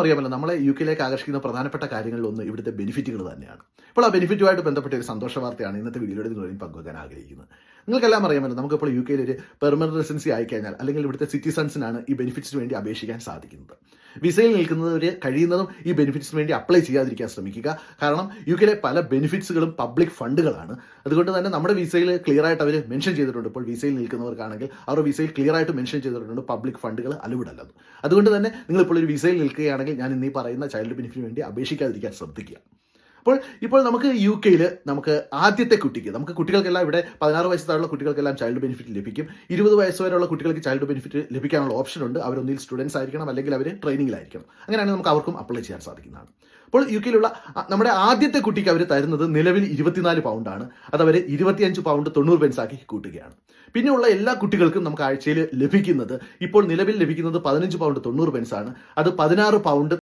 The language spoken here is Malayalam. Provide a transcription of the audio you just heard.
അറിയാമല്ലോ, നമ്മളെ യുകെയിലേക്ക് ആകർഷിക്കുന്ന പ്രധാനപ്പെട്ട കാര്യങ്ങളിലൊന്ന് ഇവിടുത്തെ ബെനിഫിറ്റുകൾ തന്നെയാണ്. ഇപ്പോൾ ആ ബെനിഫിറ്റുമായിട്ട് ബന്ധപ്പെട്ട ഒരു സന്തോഷ വാർത്തയാണ് ഇന്നത്തെ വീഡിയോയിൽ നിങ്ങളിൽ പങ്കുവെക്കാൻ ആഗ്രഹിക്കുന്നത്. നിങ്ങൾക്കെല്ലാം അറിയാമല്ലോ, നമുക്കിപ്പോൾ യുകെയിൽ ഒരു പെർമനന്റ് റെസിഡൻസി ആയിക്കഴിഞ്ഞാൽ അല്ലെങ്കിൽ ഇവിടുത്തെ സിറ്റിസൺസിനാണ് ഈ ബെനിഫിറ്റ്സിന് വേണ്ടി അപേക്ഷിക്കാൻ സാധിക്കുന്നത്. വിസയിൽ നിൽക്കുന്നവർ കഴിയുന്നതും ഈ ബെനിഫിറ്റ്സിന് വേണ്ടി അപ്ലൈ ചെയ്യാതിരിക്കാൻ ശ്രമിക്കുക. കാരണം യുകെയിലെ പല ബെനിഫിറ്റ്സുകളും പബ്ലിക് ഫണ്ടുകളാണ്. അതുകൊണ്ട് തന്നെ നമ്മുടെ വിസയിൽ ക്ലിയർ ആയിട്ട് അവർ മെൻഷൻ ചെയ്തിട്ടുണ്ട്. ഇപ്പോൾ വിസയിൽ നിൽക്കുന്നവർക്കാണെങ്കിൽ അവർ വിസയിൽ ക്ലിയർ ആയിട്ട് മെൻഷൻ ചെയ്തിട്ടുണ്ട് പബ്ലിക് ഫണ്ടുകൾ അലൗഡ് അല്ലെന്ന്. അതുകൊണ്ട് തന്നെ നിങ്ങളിപ്പോൾ ഒരു വിസയിൽ നിൽക്കുകയാണെങ്കിൽ ഞാൻ ഇന്നീ പറയുന്ന ചൈൽഡ് ബെനിഫിറ്റിന് വേണ്ടി അപേക്ഷിക്കാതിരിക്കാൻ ശ്രദ്ധിക്കുക. ഇപ്പോൾ നമുക്ക് യുകെയിൽ നമുക്ക് ആദ്യത്തെ കുട്ടിക്ക്, നമുക്ക് കുട്ടികൾക്കെല്ലാം ഇവിടെ 16 വയസ്സ് താഴെയുള്ള കുട്ടികൾക്കെല്ലാം ചൈൽഡ് ബെനിഫിറ്റ് ലഭിക്കും. 20 വയസ്സ് വരെയുള്ള കുട്ടികൾക്ക് ചൈൽഡ് ബെനിഫിറ്റ് ലഭിക്കാനുള്ള ഓപ്ഷൻ ഉണ്ട്. അവരൊന്നിൽ സ്റ്റുഡൻസ് ആയിരിക്കണം, അല്ലെങ്കിൽ അവർ ട്രെയിനിങ്ങിലായിരിക്കണം. അങ്ങനെയാണെങ്കിൽ നമുക്ക് അവർക്കും അപ്ലൈ ചെയ്യാൻ സാധിക്കുന്നതാണ്. അപ്പോൾ യുകെയിലുള്ള നമ്മുടെ ആദ്യത്തെ കുട്ടിക്ക് അവർ തരുന്നത് നിലവിൽ 24 പൗണ്ടാണ്. അത് അവർ 25 പൗണ്ട് 90 പെൻസ് ആക്കി കൂട്ടുകയാണ്. പിന്നെയുള്ള എല്ലാ കുട്ടികൾക്കും നമുക്ക് ആഴ്ചയിൽ ലഭിക്കുന്നത്, ഇപ്പോൾ നിലവിൽ ലഭിക്കുന്നത് 15 പൗണ്ട് 90 പെൻസ് ആണ്. അത് 16 പൗണ്ട്